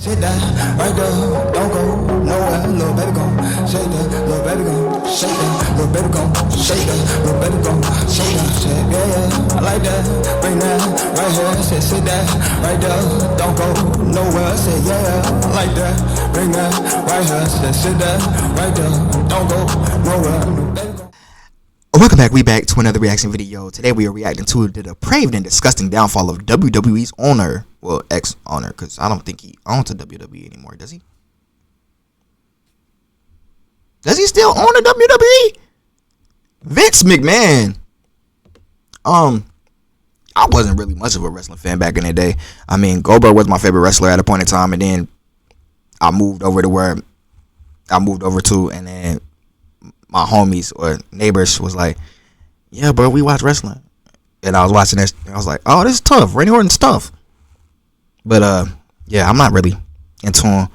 Sit down, right there, don't go nowhere, little baby gon' shake that, little baby gon' shake that, little baby gon' shake that, little baby gon' shake that, shit, yeah, I like that, bring that, right here, say sit that, right there, don't go nowhere, say yeah, I like that, bring that, right here, say sit that, right there, don't go nowhere, Welcome back, we back to another reaction video. Today we are reacting to the depraved and disgusting downfall of WWE's owner. Well, ex-owner, because I don't think he owns the WWE anymore, does he? Does he still own the WWE? Vince McMahon. I wasn't really much of a wrestling fan back in the day. I mean, Goldberg was my favorite wrestler at a point in time, and then I moved over to where I moved over to, and then my homies or neighbors was like, yeah, bro, we watch wrestling. And I was watching this, and I was like, oh, this is tough. Randy Orton stuff. But, yeah, I'm not really into him.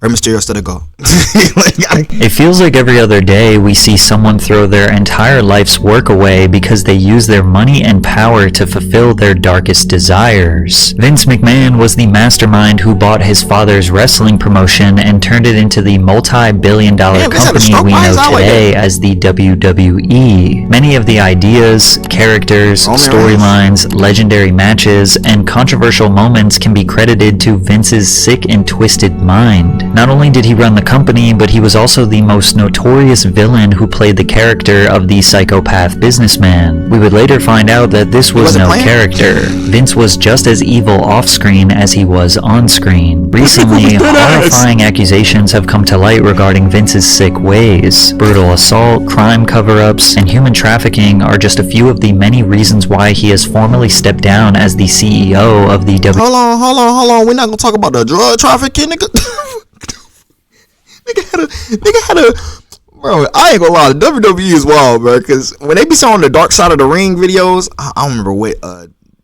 Rey Mysterio still to go. It feels like every other day we see someone throw their entire life's work away because they use their money and power to fulfill their darkest desires. Vince McMahon was the mastermind who bought his father's wrestling promotion and turned it into the multi-billion-dollar company we know today as the WWE. Many of the ideas, characters, storylines, legendary matches, and controversial moments can be credited to Vince's sick and twisted mind. Not only did he run the company, but he was also the most notorious villain who played the character of the psychopath businessman. We would later find out that this was no character. Vince was just as evil off-screen as he was on-screen. Recently, horrifying accusations have come to light regarding Vince's sick ways. Brutal assault, crime cover-ups, and human trafficking are just a few of the many reasons why he has formally stepped down as the CEO of the WWE. Hold on. We're not gonna talk about the drug trafficking, nigga. Nigga had a bro, I ain't gonna lie, the WWE is wild, bro, because when they be showing the Dark Side of the Ring videos, I don't remember what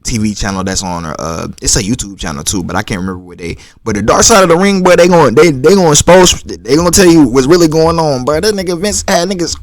TV channel that's on, or it's a YouTube channel too, but I can't remember what but the Dark Side of the Ring, boy, they gonna expose, they gonna tell you what's really going on, bro. That nigga Vince had niggas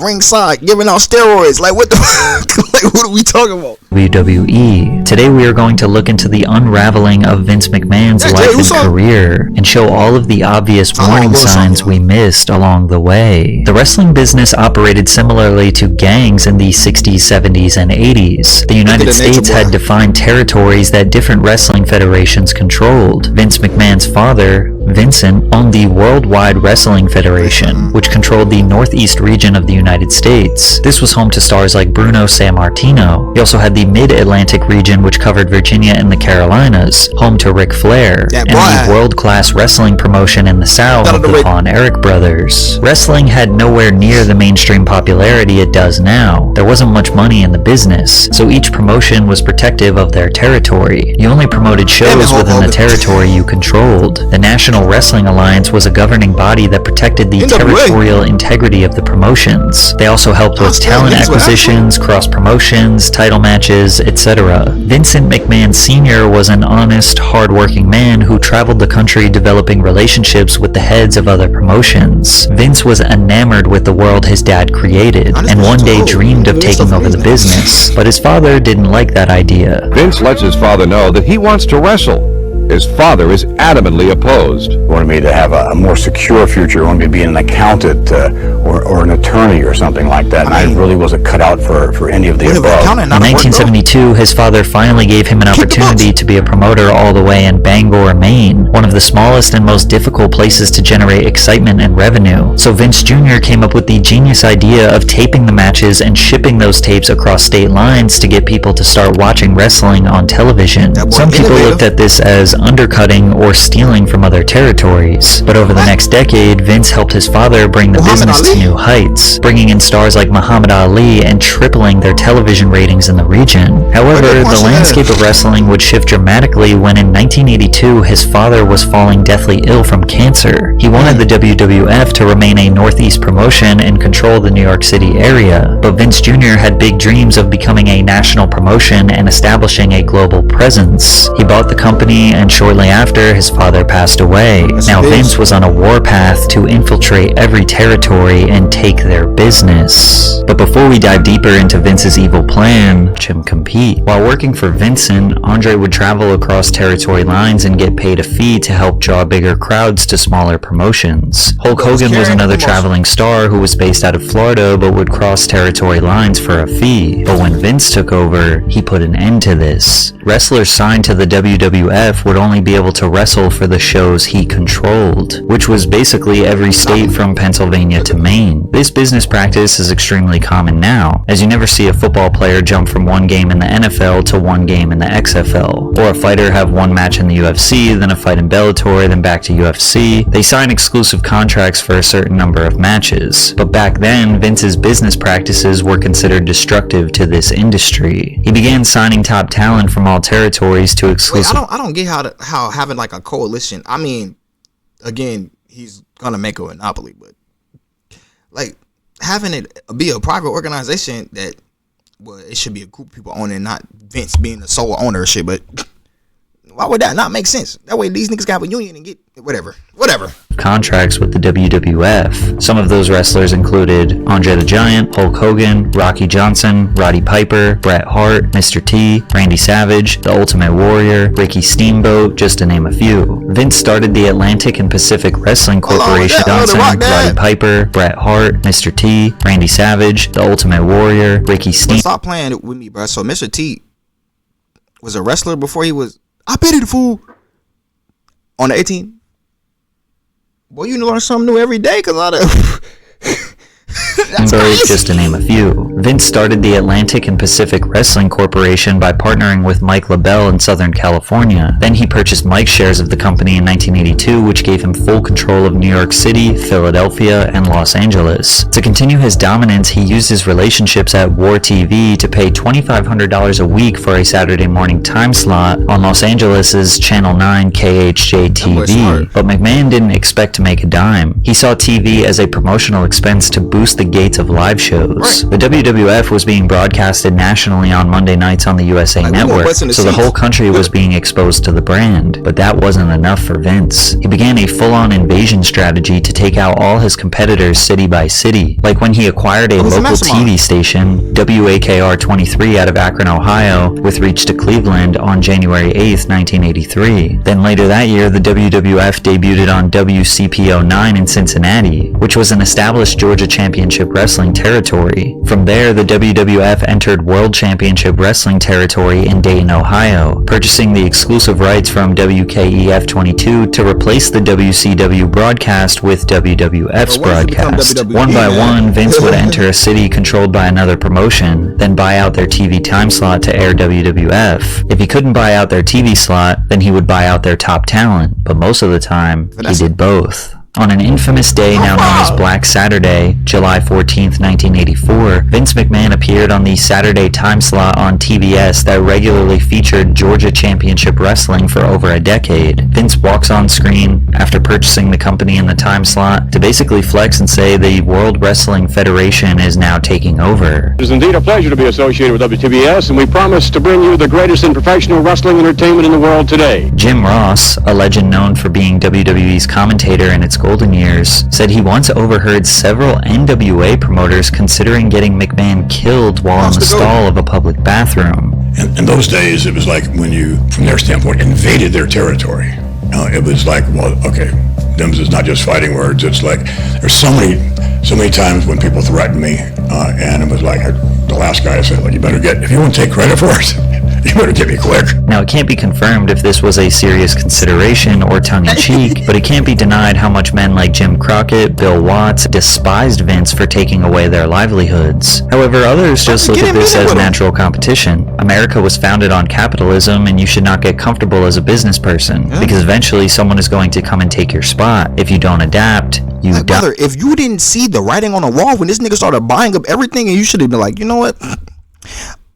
ringside giving out steroids. Like, what the fuck? Like, what are we talking about? WWE. Today we are going to look into the unraveling of Vince McMahon's life and career and show all of the obvious warning signs we missed along the way. The wrestling business operated similarly to gangs in the 60s, 70s, and 80s. The United States had defined territories that different wrestling federations controlled. Vince McMahon's father, Vincent, owned the Worldwide Wrestling Federation, which controlled the northeast region of the United States. This was home to stars like Bruno Sammartino. He also had the Mid-Atlantic region, which covered Virginia and the Carolinas, home to Ric Flair, and the world-class wrestling promotion in the South of the Von Erich brothers. Wrestling had nowhere near the mainstream popularity it does now. There wasn't much money in the business, so each promotion was protective of their territory. You only promoted shows within the territory you controlled. The National Wrestling Alliance was a governing body that protected the territorial integrity of the promotions. They also helped with talent acquisitions, cross-promotions, title matches, etc. Vincent McMahon Sr. was an honest, hard-working man who traveled the country developing relationships with the heads of other promotions. Vince was enamored with the world his dad created, and one day dreamed of taking over the business, but his father didn't like that idea. Vince lets his father know that he wants to wrestle. His father is adamantly opposed. He wanted me to have a more secure future. He wanted me to be an accountant or an attorney or something like that. And I really wasn't cut out for any of the above. In 1972, his father finally gave him an opportunity to be a promoter all the way in Bangor, Maine, one of the smallest and most difficult places to generate excitement and revenue. So Vince Jr. came up with the genius idea of taping the matches and shipping those tapes across state lines to get people to start watching wrestling on television. Some people looked at this as undercutting or stealing from other territories, but over the next decade, Vince helped his father bring the business to new heights, bringing in stars like Muhammad Ali and tripling their television ratings in the region. However, the landscape of wrestling would shift dramatically when in 1982 his father was falling deathly ill from cancer. He wanted the WWF to remain a Northeast promotion and control the New York City area, but Vince Jr. had big dreams of becoming a national promotion and establishing a global presence. He bought the company and and shortly after, his father passed away. Now Vince was on a warpath to infiltrate every territory and take their business. But before we dive deeper into Vince's evil plan, Jim compete. While working for Vincent, Andre would travel across territory lines and get paid a fee to help draw bigger crowds to smaller promotions. Hulk Hogan was another traveling star who was based out of Florida but would cross territory lines for a fee. But when Vince took over, he put an end to this. Wrestlers signed to the WWF would only be able to wrestle for the shows he controlled, which was basically every state from Pennsylvania to Maine. This business practice is extremely common now, as you never see a football player jump from one game in the NFL to one game in the XFL, or a fighter have one match in the UFC, then a fight in Bellator, then back to UFC. They sign exclusive contracts for a certain number of matches. But back then, Vince's business practices were considered destructive to this industry. He began signing top talent from all territories to exclusive... Wait, I don't get how having like a coalition, I mean, again, he's gonna make a monopoly, but like having it be a private organization that, well, it should be a group of people owning, not Vince being the sole owner of shit, but why would that not make sense? That way these niggas got a union and get whatever. Contracts with the WWF. Some of those wrestlers included Andre the Giant, Hulk Hogan, Rocky Johnson, Roddy Piper, Bret Hart, Mr. T, Randy Savage, The Ultimate Warrior, Ricky Steamboat, just to name a few. Vince started the Atlantic and Pacific Wrestling Corporation. Johnson, Roddy Piper, Bret Hart, Mr. T, Randy Savage, The Ultimate Warrior, Ricky Steamboat. Stop playing with me, bro. So Mr. T was a wrestler before he was... I pity the fool on the 18. Boy, you learn something new every day, cause just to name a few. Vince started the Atlantic and Pacific Wrestling Corporation by partnering with Mike LaBelle in Southern California. Then he purchased Mike's shares of the company in 1982, which gave him full control of New York City, Philadelphia, and Los Angeles. To continue his dominance, he used his relationships at War TV to pay $2,500 a week for a Saturday morning time slot on Los Angeles' Channel 9 KHJ TV. But McMahon didn't expect to make a dime. He saw TV as a promotional expense to boost the gates of live shows. The WWF was being broadcasted nationally on Monday nights on the USA Network, so the whole country was being exposed to the brand. But that wasn't enough for Vince. He began a full-on invasion strategy to take out all his competitors city by city, like when he acquired a local TV station, WAKR 23 out of Akron, Ohio, with reach to Cleveland on January 8th, 1983. Then later that year, the WWF debuted on WCPO 9 in Cincinnati, which was an established Georgia Championship Wrestling territory. From there, the WWF entered World Championship Wrestling territory in Dayton, Ohio, purchasing the exclusive rights from WKEF 22 to replace the WCW broadcast with WWF's broadcast. One by one, Vince would enter a city controlled by another promotion, then buy out their TV time slot to air WWF. If he couldn't buy out their TV slot, then he would buy out their top talent, but most of the time, he did both. On an infamous day now known as Black Saturday, July 14th, 1984, Vince McMahon appeared on the Saturday time slot on TBS that regularly featured Georgia Championship Wrestling for over a decade. Vince walks on screen after purchasing the company in the time slot to basically flex and say the World Wrestling Federation is now taking over. It is indeed a pleasure to be associated with WTBS, and we promise to bring you the greatest in professional wrestling entertainment in the world today. Jim Ross, a legend known for being WWE's commentator in its golden years, said he once overheard several NWA promoters considering getting McMahon killed while in the stall of a public bathroom. In those days, it was like when you, from their standpoint, invaded their territory. It was like, well, okay, them is not just fighting words. It's like there's so many times when people threatened me, and it was like the last guy said, like, you better get, if you want to take credit for it, you better get me quick. Now, it can't be confirmed if this was a serious consideration or tongue-in-cheek, but it can't be denied how much men like Jim Crockett, Bill Watts, despised Vince for taking away their livelihoods. However, others just look at this as natural competition. America was founded on capitalism, and you should not get comfortable as a business person, because eventually someone is going to come and take your spot. If you don't adapt, you die. Brother, if you didn't see the writing on the wall when this nigga started buying up everything, and you should have been like, you know what?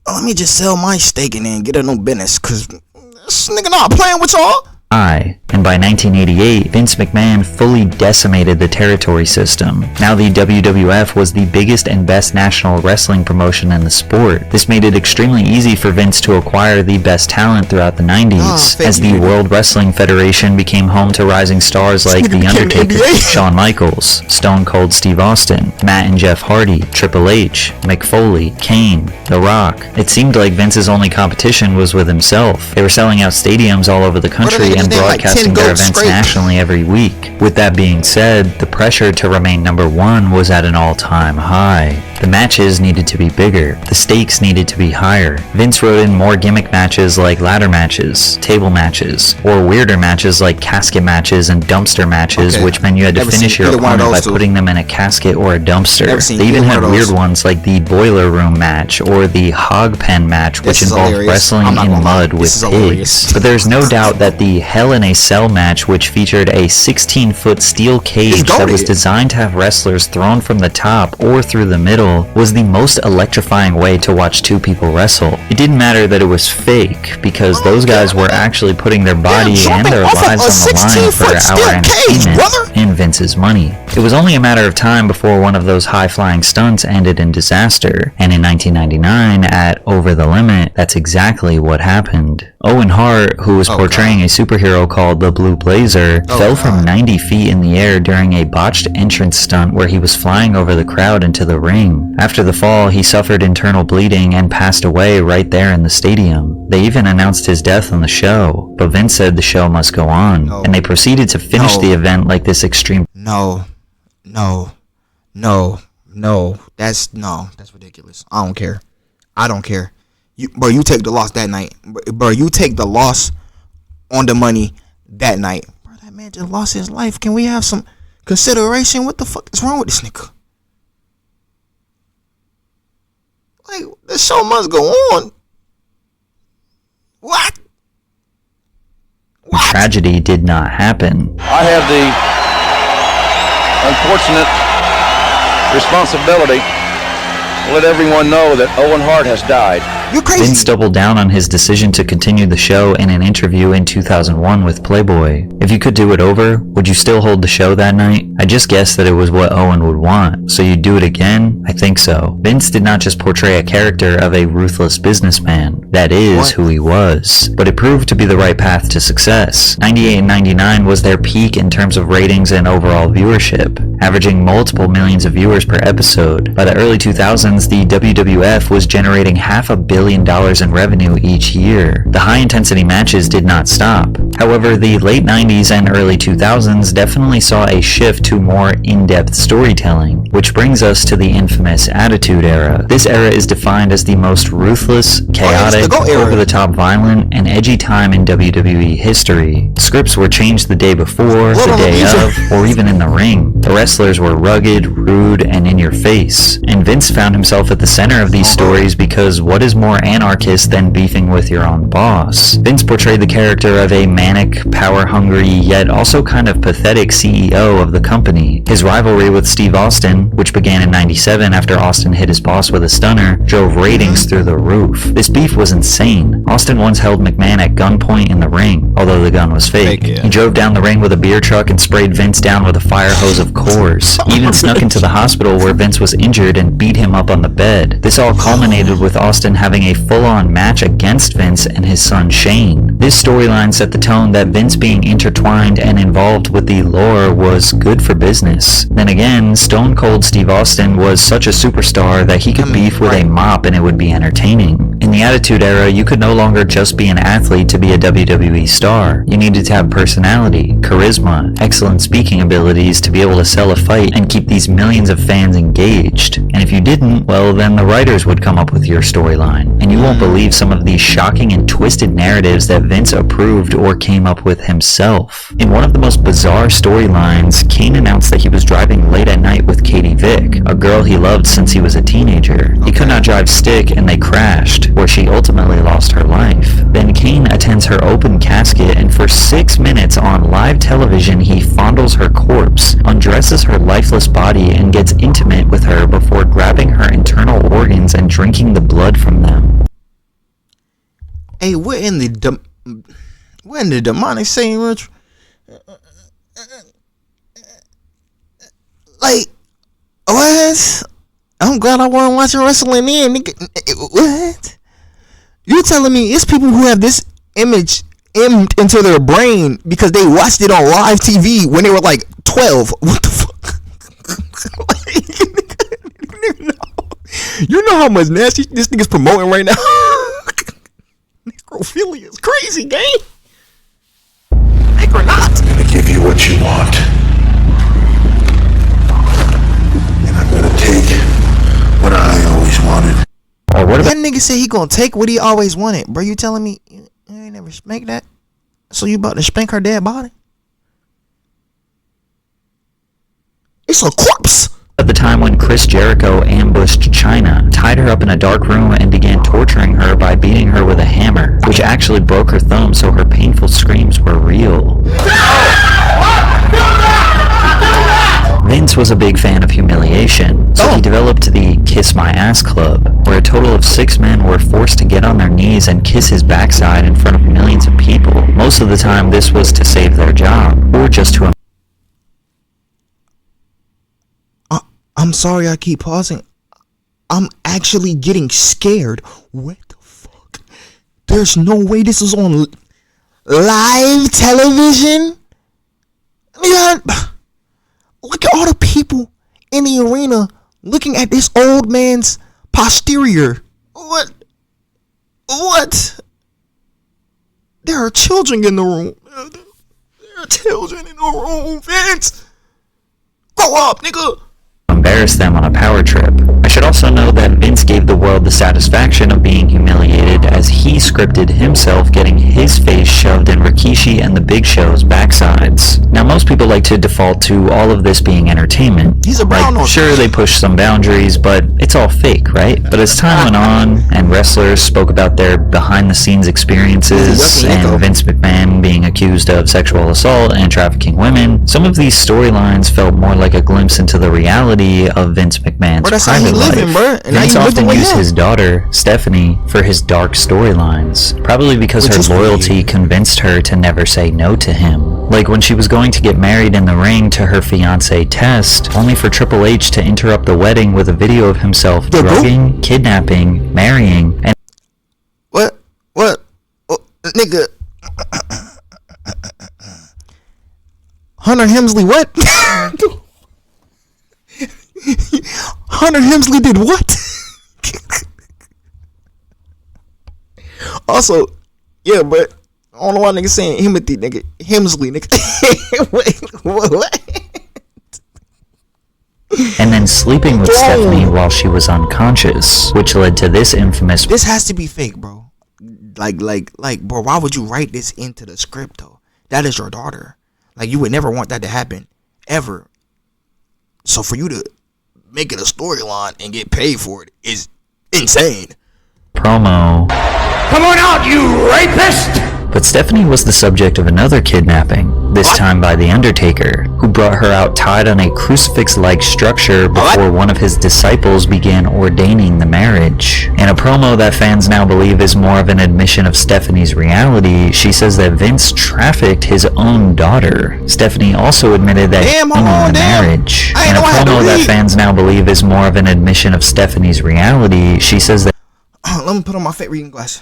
Let me just sell my stake and then get a new business, cause this nigga not playing with y'all. high, and by 1988, Vince McMahon fully decimated the territory system. Now the WWF was the biggest and best national wrestling promotion in the sport. This made it extremely easy for Vince to acquire the best talent throughout the 90s, as the World Wrestling Federation became home to rising stars like The Undertaker, Shawn Michaels, Stone Cold Steve Austin, Matt and Jeff Hardy, Triple H, Mick Foley, Kane, The Rock. It seemed like Vince's only competition was with himself. They were selling out stadiums all over the country and broadcasting their events nationally every week. With that being said, the pressure to remain number one was at an all-time high. The matches needed to be bigger. The stakes needed to be higher. Vince wrote in more gimmick matches like ladder matches, table matches, or weirder matches like casket matches and dumpster matches, which meant you had to finish your opponent by putting them in a casket or a dumpster. They even had weird ones like the boiler room match or the hog pen match, which involved wrestling in mud with pigs. But there's no doubt that the Hell in a Cell match, which featured a 16-foot steel cage that was designed to have wrestlers thrown from the top or through the middle, was the most electrifying way to watch two people wrestle. It didn't matter that it was fake, because those guys were actually putting their body and their lives on the line for our entertainment and Vince's money. It was only a matter of time before one of those high-flying stunts ended in disaster, and in 1999, at Over the Limit, that's exactly what happened. Owen Hart, who was portraying a superhero called the Blue Blazer, fell from 90 feet in the air during a botched entrance stunt where he was flying over the crowd into the ring. After the fall, he suffered internal bleeding and passed away right there in the stadium. They even announced his death on the show, but Vince said the show must go on, and they proceeded to finish the event like this extreme... No, that's ridiculous. I don't care. You take the loss that night. Bro, you take the loss on the money that night. Bro, that man just lost his life. Can we have some consideration? What the fuck is wrong with this nigga? Like, the show must go on. What? The tragedy did not happen. I have the unfortunate responsibility to let everyone know that Owen Hart has died. You're crazy. Vince doubled down on his decision to continue the show in an interview in 2001 with Playboy. If you could do it over, would you still hold the show that night? I just guessed that it was what Owen would want. So you'd do it again? I think so. Vince did not just portray a character of a ruthless businessman. That is who he was. But it proved to be the right path to success. 98 and 99 was their peak in terms of ratings and overall viewership, averaging multiple millions of viewers per episode. By the early 2000s, the WWF was generating $500 million in revenue each year. The high-intensity matches did not stop. However, the late 90s and early 2000s definitely saw a shift to more in-depth storytelling, which brings us to the infamous Attitude Era. This era is defined as the most ruthless, chaotic, over-the-top violent, and edgy time in WWE history. Scripts were changed the day before, the day of, or even in the ring. The wrestlers were rugged, rude, and in your face. And Vince found himself at the center of these stories because what is more anarchist than beefing with your own boss? Vince portrayed the character of a manic, power-hungry, yet also kind of pathetic CEO of the company. His rivalry with Steve Austin, which began in 97 after Austin hit his boss with a stunner, drove ratings through the roof. This beef was insane. Austin once held McMahon at gunpoint in the ring, although the gun was fake. He drove down the ring with a beer truck and sprayed Vince down with a fire hose of Coors. He even snuck into the hospital where Vince was injured and beat him up on the bed. This all culminated with Austin having a full-on match against Vince and his son Shane. This storyline set the tone that Vince being intertwined and involved with the lore was good for business. Then again, Stone Cold Steve Austin was such a superstar that he could beef with a mop and it would be entertaining. In the Attitude Era, you could no longer just be an athlete to be a WWE star. You needed to have personality, charisma, excellent speaking abilities to be able to sell a fight and keep these millions of fans engaged. And if you didn't, well, then the writers would come up with your storyline. And you won't believe some of these shocking and twisted narratives that Vince approved or came up with himself. In one of the most bizarre storylines, Kane announced that he was driving late at night with Katie Vick, a girl he loved since he was a teenager. He could not drive stick and they crashed, where she ultimately lost her life. Then Kane attends her open casket and for 6 minutes on live television he fondles her corpse, undresses her lifeless body and gets intimate with her before grabbing her internal organs and drinking the blood from them. Hey, what in the When the demonic saying rich, like what? I'm glad I wasn't watching wrestling then, nigga. What? You telling me it's people who have this image into their brain because they watched it on live TV when they were like 12? What the fuck? You know how much nasty this nigga's promoting right now? Necrophilia is crazy, gang. Like or not. I'm gonna give you what you want. And I'm gonna take what I always wanted. Or what that nigga said he gonna take what he always wanted. Bro, you telling me you ain't never spanked that? So you about to spank her dead body? It's a corpse. At the time when Chris Jericho ambushed Chyna, tied her up in a dark room, and began torturing her by beating her with a hammer, which actually broke her thumb, so her painful screams were real. Vince was a big fan of humiliation, so he developed the Kiss My Ass Club, where a total of 6 men were forced to get on their knees and kiss his backside in front of millions of people. Most of the time this was to save their job, or just to... I'm sorry I keep pausing. I'm actually getting scared. What the fuck? There's no way this is on live television? Yeah. Look at all the people in the arena looking at this old man's posterior. What? There are children in the room. There are children in the room, Vince. Grow up, nigga. Embarrass them on a power trip. I should also note that Vince gave the world the satisfaction of being humiliated, as he scripted himself getting his face shoved in Rikishi and the Big Show's backsides. Now most people like to default to all of this being entertainment. He's a brown like, sure, they push some boundaries, but it's all fake, right? But as time went on and wrestlers spoke about their behind the scenes experiences and Vince McMahon being accused of sexual assault and trafficking women, some of these storylines felt more like a glimpse into the reality of Vince McMahon's private life. Vince often used his daughter, Stephanie, for his dark storylines, probably because her loyalty convinced her to never say no to him. Like when she was going to get married in the ring to her fiancé Test, only for Triple H to interrupt the wedding with a video of himself drugging, kidnapping, marrying, and... What? Nigga. Hunter Hemsley, what? Hunter Hemsley did what? Also, yeah, but I don't know why niggas saying Hemsley, nigga. Hemsley, nigga. Wait, what? And then sleeping with Stephanie while she was unconscious, which led to this infamous... This has to be fake, bro. Like, bro, why would you write this into the script, though? That is your daughter. Like, you would never want that to happen, ever. So for you to make it a storyline and get paid for it is insane. Promo. Come on out, you rapist! But Stephanie was the subject of another kidnapping, this time by The Undertaker, who brought her out tied on a crucifix-like structure before one of his disciples began ordaining the marriage. In a promo that fans now believe is more of an admission of Stephanie's reality, she says that Vince trafficked his own daughter. Stephanie also admitted that in the marriage. In a promo that fans now believe is more of an admission of Stephanie's reality, she says that... Let me put on my fake reading glass.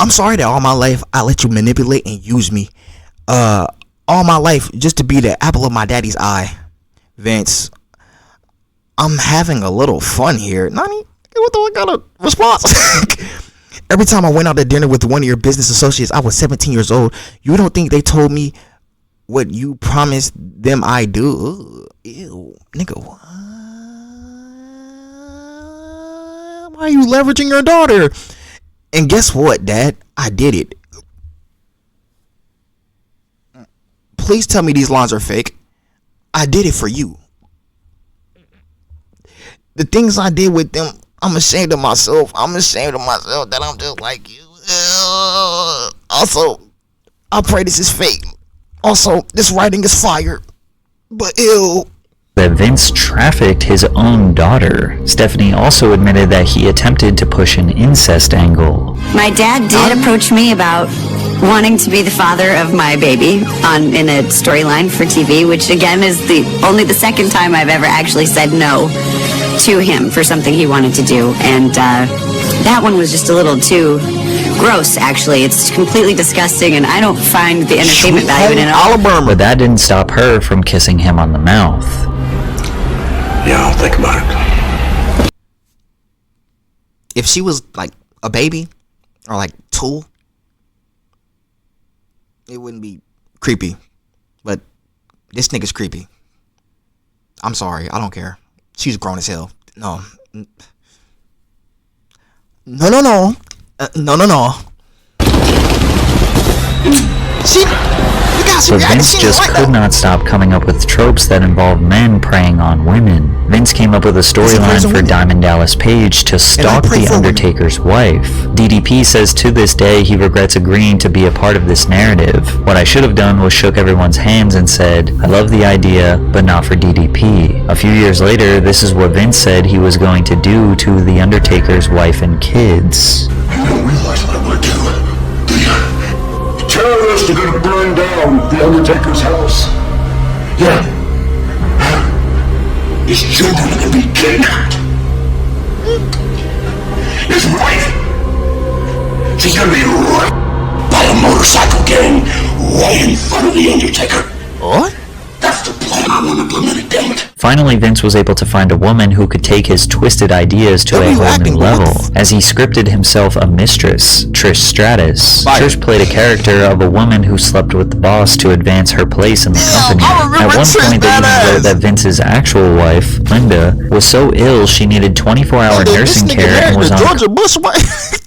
I'm sorry that all my life I let you manipulate and use me. All my life just to be the apple of my daddy's eye. Vince, I'm having a little fun here. Nani, what the kind of response? Every time I went out to dinner with one of your business associates, I was 17 years old. You don't think they told me what you promised them I do? Ew, nigga, what? Why are you leveraging your daughter? And guess what, Dad? I did it. Please tell me these lines are fake. I did it for you. The things I did with them, I'm ashamed of myself. I'm ashamed of myself that I'm just like you. Also, I pray this is fake. Also, this writing is fire. But ew. that Vince trafficked his own daughter. Stephanie also admitted that he attempted to push an incest angle. My dad did approach me about wanting to be the father of my baby in a storyline for TV, which again is only the second time I've ever actually said no to him for something he wanted to do. And that one was just a little too gross, actually. It's completely disgusting, and I don't find the entertainment value in it at all. But that didn't stop her from kissing him on the mouth. Yeah, I'll think about it. If she was like a baby or like 2, it wouldn't be creepy. But this nigga's creepy. I'm sorry, I don't care. She's grown as hell. No. No. But Vince just could not stop coming up with tropes that involve men preying on women. Vince came up with a storyline for Diamond Dallas Page to stalk The Undertaker's wife. DDP says to this day he regrets agreeing to be a part of this narrative. What I should have done was shook everyone's hands and said, I love the idea, but not for DDP. A few years later, this is what Vince said he was going to do to The Undertaker's wife and kids. You don't realize what I'm going to do. The terrorists are going to burn down the Undertaker's house. Yeah. His children are going to be kidnapped. His wife, she's going to be raped by a motorcycle gang right in front of the Undertaker. What? That's the plan I want to implement, damn it. Finally, Vince was able to find a woman who could take his twisted ideas to a whole new level, as he scripted himself a mistress, Trish Stratus. Trish played a character of a woman who slept with the boss to advance her place in the company. At one point, they even wrote that Vince's actual wife, Linda, was so ill she needed 24-hour nursing care and was on Georgia Bush wife.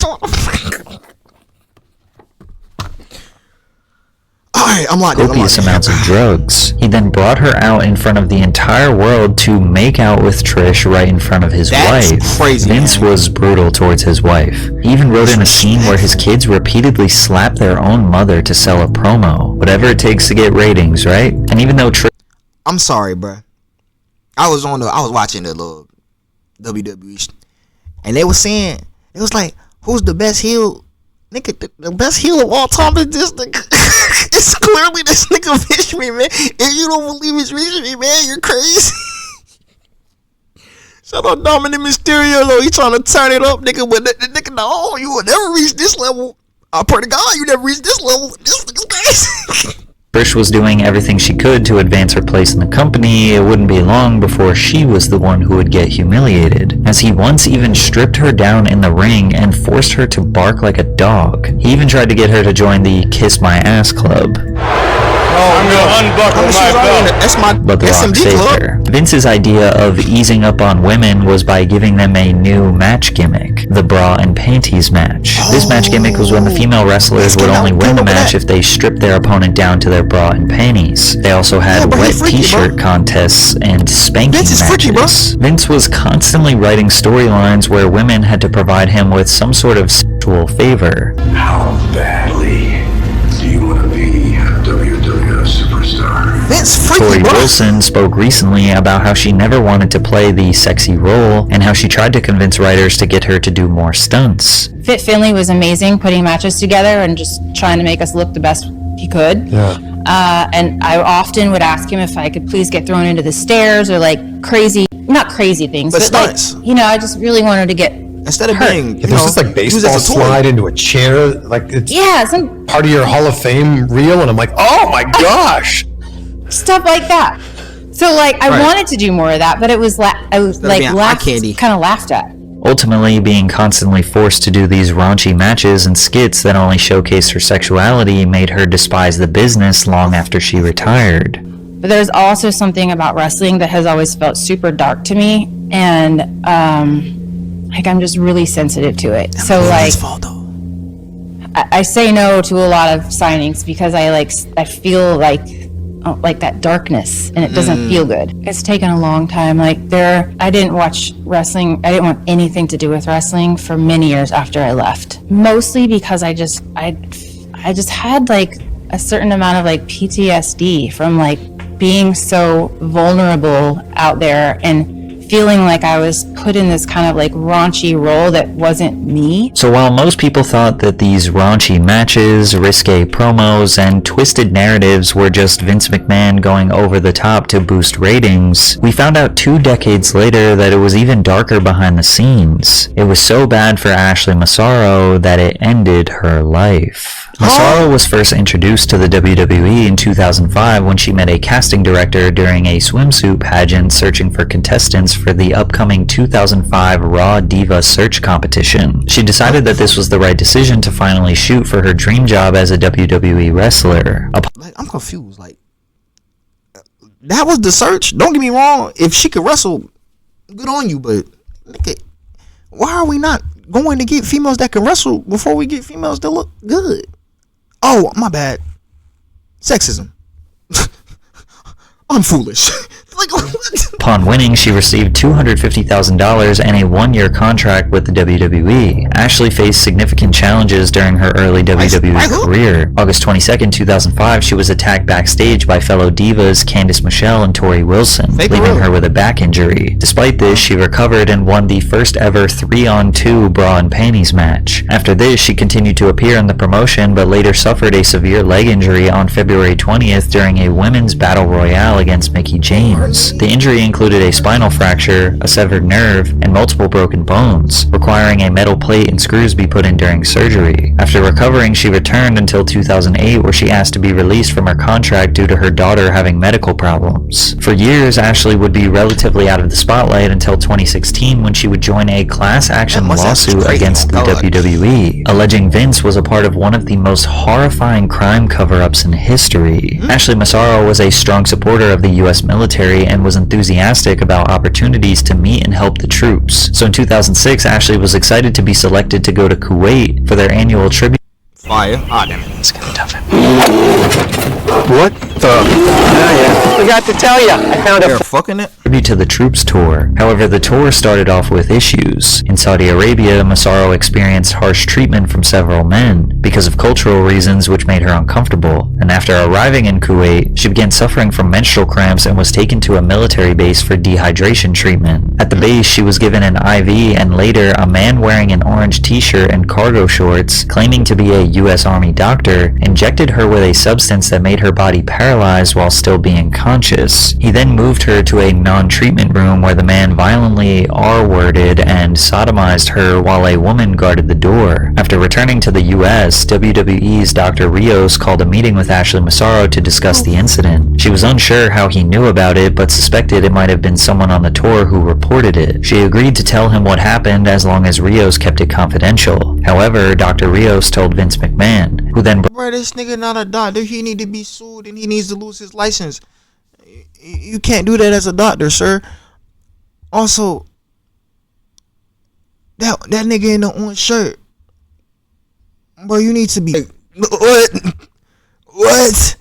copious amounts of drugs. He then brought her out in front of the entire world to make out with Trish right in front of his wife. Crazy, Vince was brutal towards his wife. He even wrote in a scene where his kids repeatedly slapped their own mother to sell a promo. Whatever it takes to get ratings, right? And even though I'm sorry, bro. I was watching the little WWE and they were saying, it was like, who's the best heel? Nigga, the best heel of all time is this nigga. It's clearly this nigga Vince McMahon. If you don't believe it's Vince McMahon, you're crazy. Shout out Dominic Mysterio, though. He trying to turn it up, nigga. But the nigga, no, you will never reach this level. I pray to God, you never reach this level. This nigga's crazy. Trish was doing everything she could to advance her place in the company. It wouldn't be long before she was the one who would get humiliated, as he once even stripped her down in the ring and forced her to bark like a dog. He even tried to get her to join the Kiss My Ass Club. I'm gonna unbuckle my belt. But The Rock saved her. Vince's idea of easing up on women was by giving them a new match gimmick, the bra and panties match. This match gimmick was when the female wrestlers would only win the match if they stripped their opponent down to their bra and panties. They also had wet t-shirt contests and spanking matches. Vince was constantly writing storylines where women had to provide him with some sort of sexual favor. How badly do you want to be a WWE superstar? Tori Wilson spoke recently about how she never wanted to play the sexy role and how she tried to convince writers to get her to do more stunts. Fit Finlay was amazing, putting matches together and just trying to make us look the best he could. Yeah. And I often would ask him if I could please get thrown into the stairs or like not crazy things, but like, I just really wanted to get instead of being, if there's just like baseball slide into a chair, like it's some part of your Hall of Fame reel, and I'm like, oh my gosh, stuff like that. So like I wanted to do more of that, but it was kind of laughed at. Ultimately, being constantly forced to do these raunchy matches and skits that only showcased her sexuality made her despise the business long after she retired. But there's also something about wrestling that has always felt super dark to me, and I'm just really sensitive to it. So like, I say no to a lot of signings because I feel like that darkness, and it doesn't feel good. It's taken a long time. I didn't watch wrestling. I didn't want anything to do with wrestling for many years after I left. Mostly because I just had like a certain amount of like PTSD from like being so vulnerable out there and feeling like I was put in this kind of like raunchy role that wasn't me. So while most people thought that these raunchy matches, risque promos, and twisted narratives were just Vince McMahon going over the top to boost ratings, we found out 2 decades later that it was even darker behind the scenes. It was so bad for Ashley Massaro that it ended her life. Massaro was first introduced to the WWE in 2005 when she met a casting director during a swimsuit pageant searching for contestants for the upcoming 2005 Raw Diva Search competition. She decided that this was the right decision to finally shoot for her dream job as a WWE wrestler. I'm confused. Like, that was the search? Don't get me wrong. If she could wrestle, good on you, but why are we not going to get females that can wrestle before we get females that look good? Oh, my bad. Sexism. I'm foolish. Upon winning, she received $250,000 and a 1-year contract with the WWE. Ashley faced significant challenges during her early WWE career. August 22nd, 2005, she was attacked backstage by fellow divas Candice Michelle and Tori Wilson, leaving her with a back injury. Despite this, she recovered and won the first ever 3-on-2 bra and panties match. After this, she continued to appear in the promotion, but later suffered a severe leg injury on February 20th during a women's battle royale against Mickie James. The injury included a spinal fracture, a severed nerve, and multiple broken bones, requiring a metal plate and screws be put in during surgery. After recovering, she returned until 2008, where she asked to be released from her contract due to her daughter having medical problems. For years, Ashley would be relatively out of the spotlight until 2016, when she would join a class action lawsuit against the WWE, alleging Vince was a part of one of the most horrifying crime cover-ups in history. Ashley Massaro was a strong supporter of the U.S. military and was enthusiastic about opportunities to meet and help the troops. So in 2006, Ashley was excited to be selected to go to Kuwait for their annual tribute. Fire. Ah, damn it. It's gonna tough it. What the? Yeah. Forgot to tell you. I found They're fucking it. Tribute to the troops tour. However, the tour started off with issues. In Saudi Arabia, Massaro experienced harsh treatment from several men because of cultural reasons which made her uncomfortable. And after arriving in Kuwait, she began suffering from menstrual cramps and was taken to a military base for dehydration treatment. At the base, she was given an IV, and later a man wearing an orange t-shirt and cargo shorts, claiming to be a U.S. Army doctor, injected her with a substance that made her body paralyzed while still being conscious. He then moved her to a non-treatment room where the man violently R-worded and sodomized her while a woman guarded the door. After returning to the U.S., WWE's Dr. Rios called a meeting with Ashley Massaro to discuss the incident. She was unsure how he knew about it, but suspected it might have been someone on the tour who reported it. She agreed to tell him what happened as long as Rios kept it confidential. However, Dr. Rios told Vince McMahon, who then... Bro, this nigga not a doctor. He need to be sued and he needs to lose his license. You can't do that as a doctor, sir. Also, that nigga in the orange shirt, bro, you need to be... What?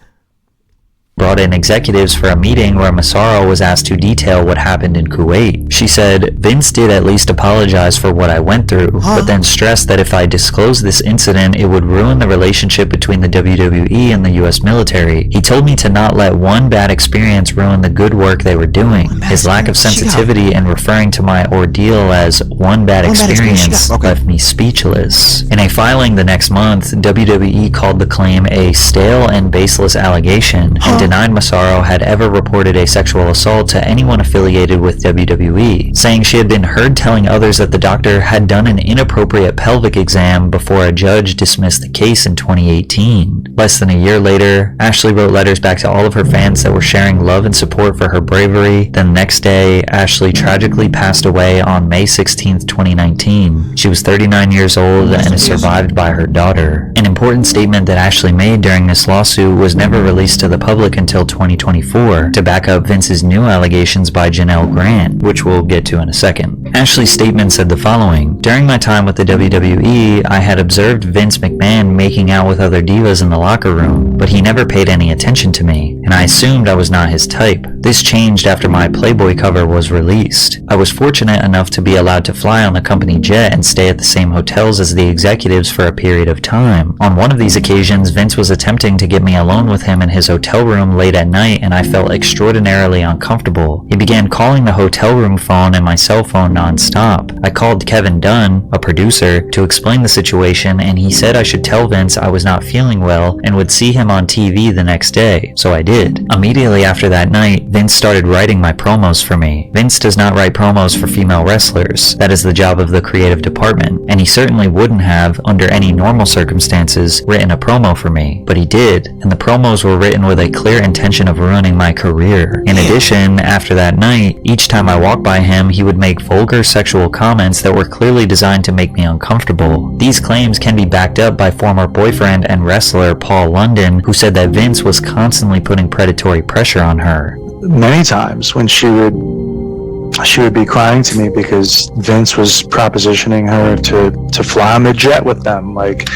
Brought in executives for a meeting where Massaro was asked to detail what happened in Kuwait. She said, Vince did at least apologize for what I went through, but then stressed that if I disclosed this incident, it would ruin the relationship between the WWE and the US military. He told me to not let one bad experience ruin the good work they were doing. His lack of sensitivity and referring to my ordeal as one bad experience left me speechless. In a filing the next month, WWE called the claim a stale and baseless allegation and denied Massaro had ever reported a sexual assault to anyone affiliated with WWE, saying she had been heard telling others that the doctor had done an inappropriate pelvic exam before a judge dismissed the case in 2018. Less than a year later, Ashley wrote letters back to all of her fans that were sharing love and support for her bravery. The next day, Ashley tragically passed away on May 16, 2019. She was 39 years old and is survived by her daughter. An important statement that Ashley made during this lawsuit was never released to the public until 2024 to back up Vince's new allegations by Janelle Grant, which we'll get to in a second. Ashley's statement said the following: "During my time with the WWE, I had observed Vince McMahon making out with other divas in the locker room, but he never paid any attention to me, and I assumed I was not his type. This changed after my Playboy cover was released. I was fortunate enough to be allowed to fly on the company jet and stay at the same hotels as the executives for a period of time. On one of these occasions, Vince was attempting to get me alone with him in his hotel room him late at night and I felt extraordinarily uncomfortable. He began calling the hotel room phone and my cell phone non-stop. I called Kevin Dunn, a producer, to explain the situation, and he said I should tell Vince I was not feeling well and would see him on TV the next day, so I did. Immediately after that night, Vince started writing my promos for me. Vince does not write promos for female wrestlers. That is the job of the creative department, and he certainly wouldn't have, under any normal circumstances, written a promo for me, but he did, and the promos were written with a clear intention of ruining my career. In addition, after that night, each time I walked by him, he would make vulgar sexual comments that were clearly designed to make me uncomfortable. These claims can be backed up by former boyfriend and wrestler Paul London, who said that Vince was constantly putting predatory pressure on her. Many times when she would be crying to me because Vince was propositioning her to fly on the jet with them. Like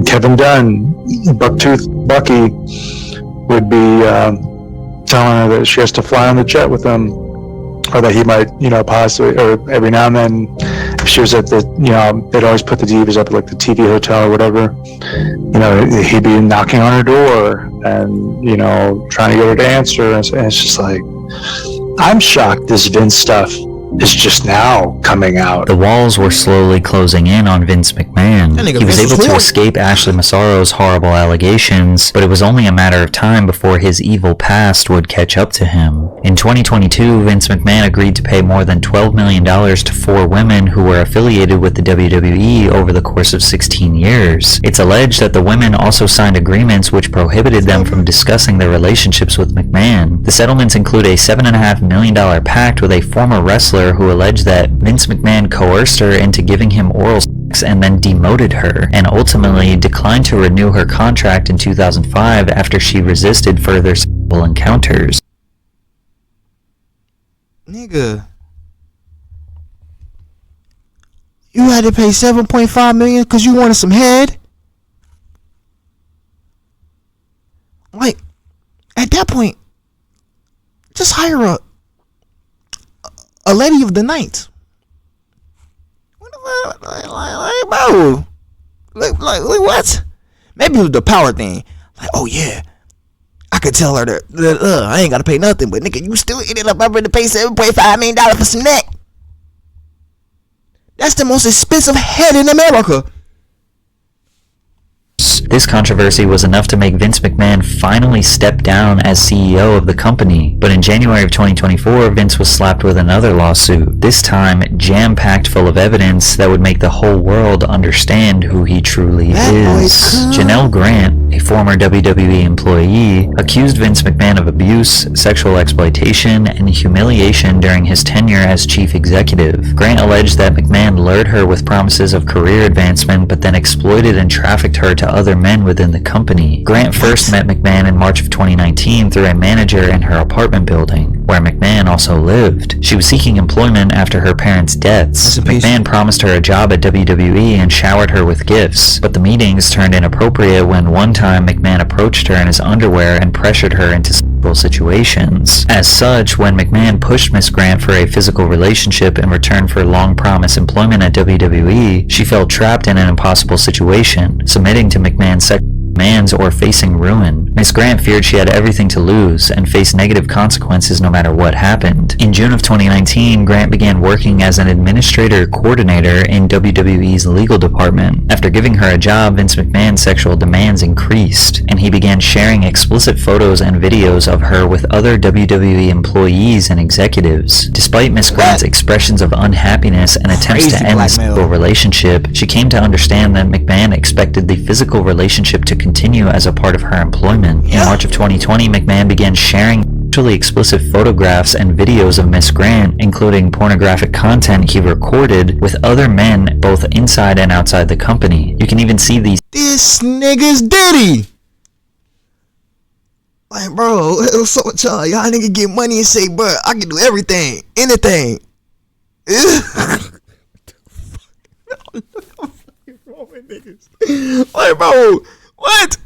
Kevin Dunn, Bucktooth Bucky would be telling her that she has to fly on the jet with him, or that he might, possibly, or every now and then, if she was at the, they'd always put the divas up at like the TV hotel or whatever, he'd be knocking on her door and, trying to get her to answer. And it's just like, I'm shocked this Vince stuff is just now coming out. The walls were slowly closing in on Vince McMahon. He was able to escape Ashley Massaro's horrible allegations, but it was only a matter of time before his evil past would catch up to him. In 2022, Vince McMahon agreed to pay more than $12 million to 4 women who were affiliated with the WWE over the course of 16 years. It's alleged that the women also signed agreements which prohibited them from discussing their relationships with McMahon. The settlements include a $7.5 million pact with a former wrestler who alleged that Vince McMahon coerced her into giving him oral sex and then demoted her, and ultimately declined to renew her contract in 2005 after she resisted further sexual encounters. Nigga, you had to pay $7.5 million because you wanted some head? Like, at that point, just hire a lady of the night. Like, bro, like what? Maybe it was the power thing. Like, oh yeah, I could tell her that I ain't gotta pay nothing, but nigga, you still ended up having to pay $7.5 million for some neck. That's the most expensive head in America. This controversy was enough to make Vince McMahon finally step down as CEO of the company, but in January of 2024, Vince was slapped with another lawsuit, this time jam-packed full of evidence that would make the whole world understand who he truly is. Janelle Grant, a former WWE employee, accused Vince McMahon of abuse, sexual exploitation, and humiliation during his tenure as chief executive. Grant alleged that McMahon lured her with promises of career advancement, but then exploited and trafficked her to other men within the company. Grant first met McMahon in March of 2019 through a manager in her apartment building, where McMahon also lived. She was seeking employment after her parents' deaths. McMahon promised her a job at WWE and showered her with gifts, but the meetings turned inappropriate when one time McMahon approached her in his underwear and pressured her into sexual situations. As such, when McMahon pushed Miss Grant for a physical relationship in return for long-promised employment at WWE, she felt trapped in an impossible situation, submitting to McMahon's sexual demands or facing ruin. Miss Grant feared she had everything to lose and faced negative consequences no matter what happened. In June of 2019, Grant began working as an administrator coordinator in WWE's legal department. After giving her a job, Vince McMahon's sexual demands increased, and he began sharing explicit photos and videos of her with other WWE employees and executives. Despite Miss Grant's expressions of unhappiness and attempts to end the sexual relationship, she came to understand that McMahon expected the physical relationship to continue as a part of her employment. In March of 2020, McMahon began sharing sexually explicit photographs and videos of Miss Grant, including pornographic content he recorded with other men both inside and outside the company. You can even see these. This nigga's Diddy. Like, bro, so y'all nigga get money and say, bro, I can do everything, anything. Like, bro, what?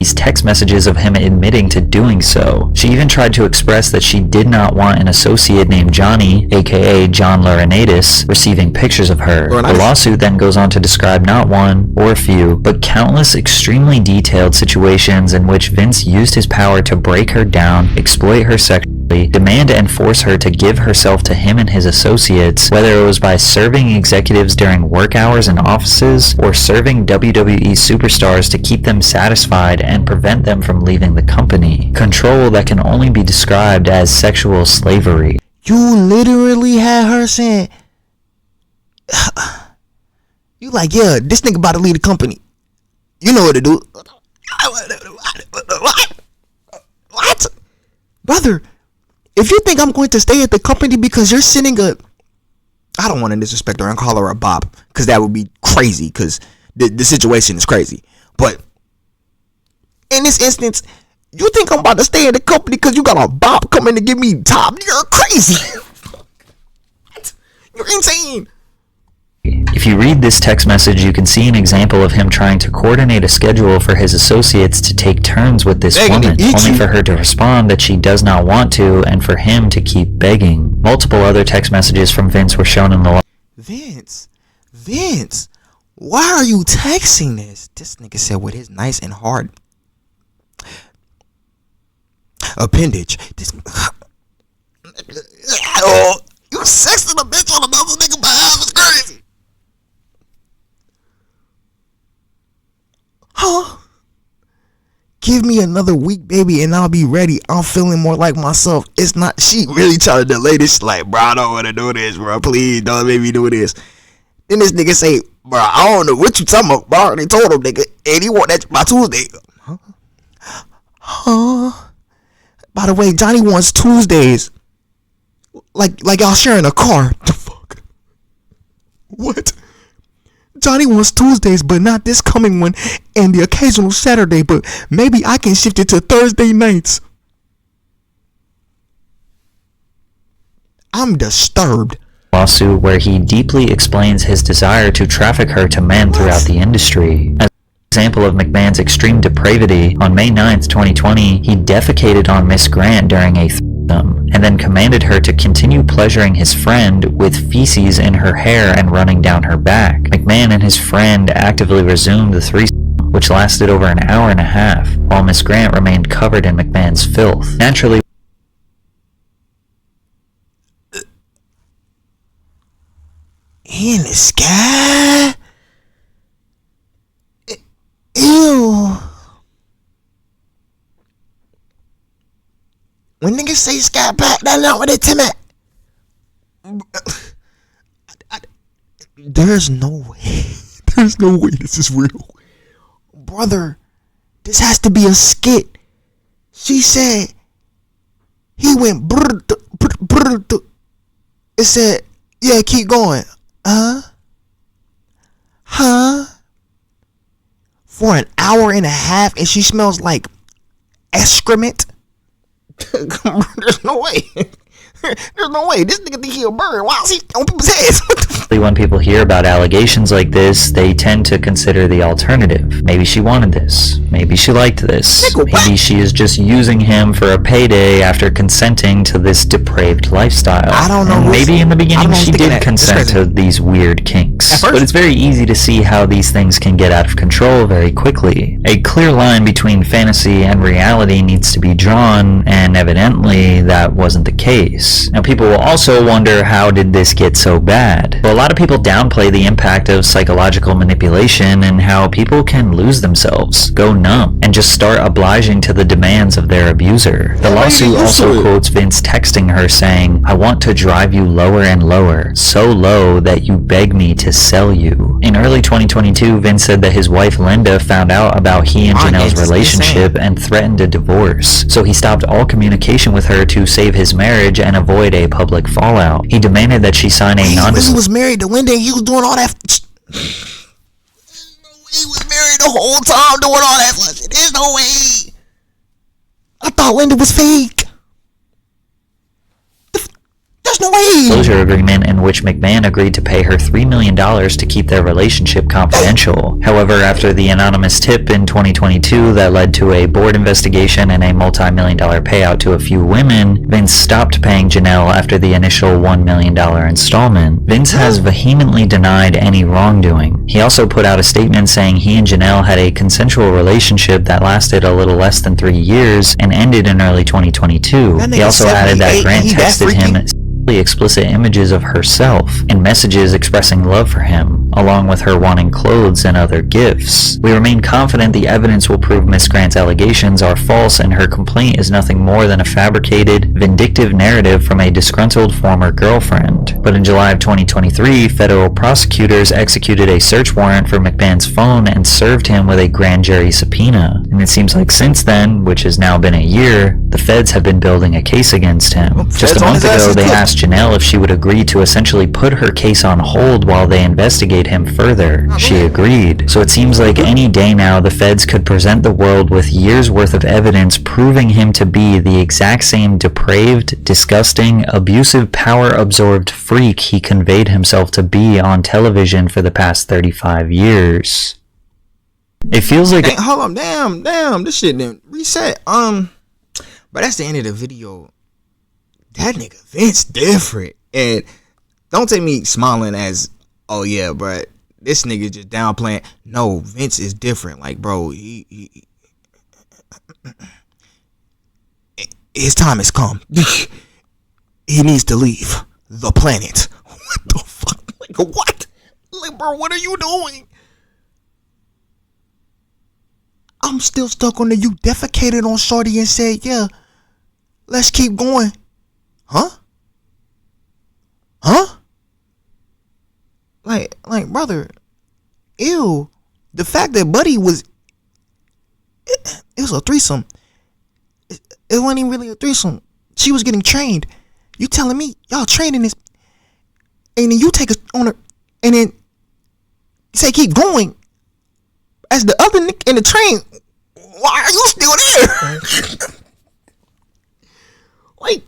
these text messages of him admitting to doing so. She even tried to express that she did not want an associate named Johnny, aka John Laurinaitis, receiving pictures of her. The lawsuit then goes on to describe not one or a few, but countless extremely detailed situations in which Vince used his power to break her down, exploit her sexually, demand and force her to give herself to him and his associates, whether it was by serving executives during work hours in offices or serving WWE superstars to keep them satisfied and prevent them from leaving the company. Control that can only be described as sexual slavery. You literally had her saying, you like, yeah, this nigga about to leave the company. You know what to do. What? Brother, if you think I'm going to stay at the company because you're sending I don't want to disrespect her and call her a bop, because that would be crazy, because the situation is crazy. But in this instance, you think I'm about to stay in the company because you got a bop coming to give me top? You're crazy. You're insane. If you read this text message, you can see an example of him trying to coordinate a schedule for his associates to take turns with this woman, only for her to respond that she does not want to, and for him to keep begging. Multiple other text messages from Vince were shown in the Vince, why are you texting this? This nigga said with his nice and hard appendage. You sexting a bitch on another nigga behalf is crazy. Huh? Give me another week, baby, and I'll be ready. I'm feeling more like myself. It's not, she really trying to delay this. Like, bro, I don't want to do this, bro. Please don't make me do this. Then this nigga say, bro, I don't know what you talking about, bro. They told him, nigga, and he want that by Tuesday. Huh? By the way, Johnny wants Tuesdays. Like y'all sharing a car. The fuck? What? Johnny wants Tuesdays, but not this coming one, and the occasional Saturday, but maybe I can shift it to Thursday nights. I'm disturbed. Lawsuit where he deeply explains his desire to traffic her to men throughout the industry. As an example of McMahon's extreme depravity, on May 9th, 2020, he defecated on Miss Grant during a and then commanded her to continue pleasuring his friend with feces in her hair and running down her back. McMahon and his friend actively resumed the threesome, which lasted over an hour and a half, while Miss Grant remained covered in McMahon's filth. Naturally, in the sky? Ew. When niggas say sky pack, that's not what it's at. There's no way. There's no way this is real. Brother, this has to be a skit. She said, he went brr. It said, yeah, keep going. Huh? For an hour and a half, and she smells like excrement? There's no way. There's no way. This nigga think he a bird. Why is he on people's heads? when people hear about allegations like this, they tend to consider the alternative. Maybe she wanted this. Maybe she liked this. Maybe she is just using him for a payday after consenting to this depraved lifestyle. I don't know. And maybe in the beginning she did consent to these weird kinks. But it's very easy to see how these things can get out of control very quickly. A clear line between fantasy and reality needs to be drawn, and evidently that wasn't the case. Now people will also wonder, how did this get so bad? Well, a lot of people downplay the impact of psychological manipulation and how people can lose themselves, go numb, and just start obliging to the demands of their abuser. The lawsuit also quotes Vince texting her saying, "I want to drive you lower and lower, so low that you beg me to sell you." In early 2022, Vince said that his wife Linda found out about he and Janelle's relationship and threatened a divorce, so he stopped all communication with her to save his marriage and avoid a public fallout. He demanded that she sign a non-disclosure. He was married to Linda and he was doing all that. He was married the whole time doing all that shit. There's no way. I thought Linda was fake. There's no way. Closure agreement in which McMahon agreed to pay her $3 million to keep their relationship confidential. However, after the anonymous tip in 2022 that led to a board investigation and a multi-million-dollar payout to a few women, Vince stopped paying Janelle after the initial $1 million installment. Vince has vehemently denied any wrongdoing. He also put out a statement saying he and Janelle had a consensual relationship that lasted a little less than 3 years and ended in early 2022. He also added that Grant texted him explicit images of herself and messages expressing love for him, along with her wanting clothes and other gifts. We remain confident the evidence will prove Miss Grant's allegations are false and her complaint is nothing more than a fabricated, vindictive narrative from a disgruntled former girlfriend. But in July of 2023, federal prosecutors executed a search warrant for McMahon's phone and served him with a grand jury subpoena. And it seems like since then, which has now been a year, the feds have been building a case against him. Just a month ago, they asked Janelle if she would agree to essentially put her case on hold while they investigate him further. She agreed. So it seems like any day now the feds could present the world with years worth of evidence proving him to be the exact same depraved, disgusting, abusive, power-absorbed freak he conveyed himself to be on television for the past 35 years. It feels like... Dang, hold on, damn, this shit didn't reset. But that's the end of the video. That nigga Vince different, and don't take me smiling as, oh yeah, but this nigga just downplaying. No, Vince is different. Like, bro, he his time has come. He needs to leave the planet. What the fuck? Like, what? Like, bro, what are you doing? I'm still stuck on the you defecated on shorty and said, yeah, let's keep going. Huh? Like, brother, ew. The fact that Buddy was, it was a threesome. It wasn't even really a threesome. She was getting trained. You telling me y'all training this, and then you take us on her, and then you say keep going. As the other nigga in the train, why are you still there? Like,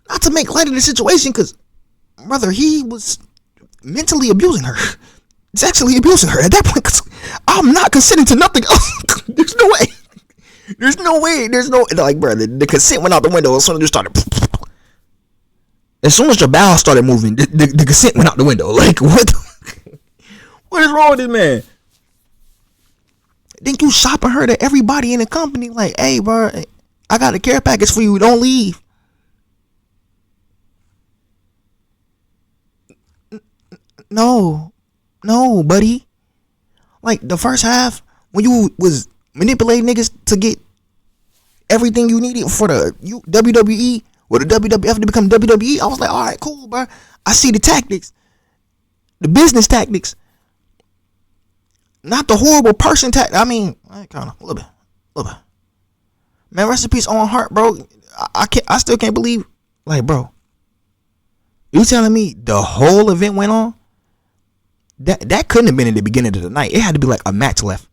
not to make light of the situation, because, brother, he was mentally abusing her. Sexually abusing her. At that point, cause I'm not consenting to nothing else. There's no way. There's no, like, bro, the consent went out the window as soon as you started. As soon as your bowels started moving, the consent went out the window. Like, what is wrong with this man? Then you shopping her to everybody in the company, like, hey, bro, I got a care package for you. Don't leave. No, buddy. Like, the first half, when you was manipulating niggas to get everything you needed for the WWE or the WWF to become WWE, I was like, all right, cool, bro. I see the tactics, the business tactics, not the horrible person tactics. I mean, I kind of a little bit. Man, rest in peace, Owen Hart, bro. I still can't believe, like, bro, you telling me the whole event went on? That couldn't have been in the beginning of the night. It had to be like a match left,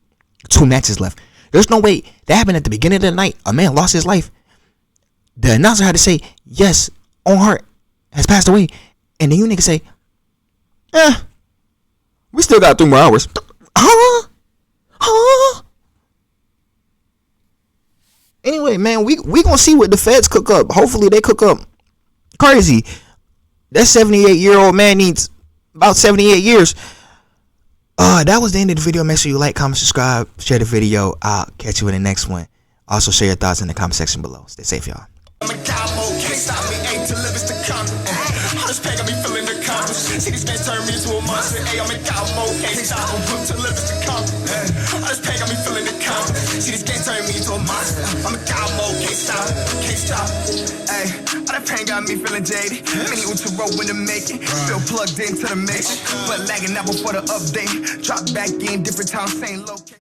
2 matches left. There's no way that happened at the beginning of the night. A man lost his life. The announcer had to say, yes, Owen Hart has passed away. And then you niggas say, we still got 3 more hours. Huh? Anyway, man, we gonna see what the feds cook up. Hopefully they cook up crazy. That 78-year-old man needs about 78 years. That was the end of the video. Make sure you like, comment, subscribe, share the video. I'll catch you in the next one. Also, share your thoughts in the comment section below. Stay safe, y'all. I'm a cowboy, can't stop me, ain't to live is to conquer. All this pain got me feeling accomplished. See, these men turn me into a monster. Hey, I'm a cowboy, can't stop me, to live is to conquer. All this pain got me feeling accomplished. See, these men turn me into a monster. I'm a cowboy, can't stop. Hey, all that pain got me feeling jaded. Many to roll in the making. Still plugged into the mix, but lagging out before the update. Drop back in different times, same location.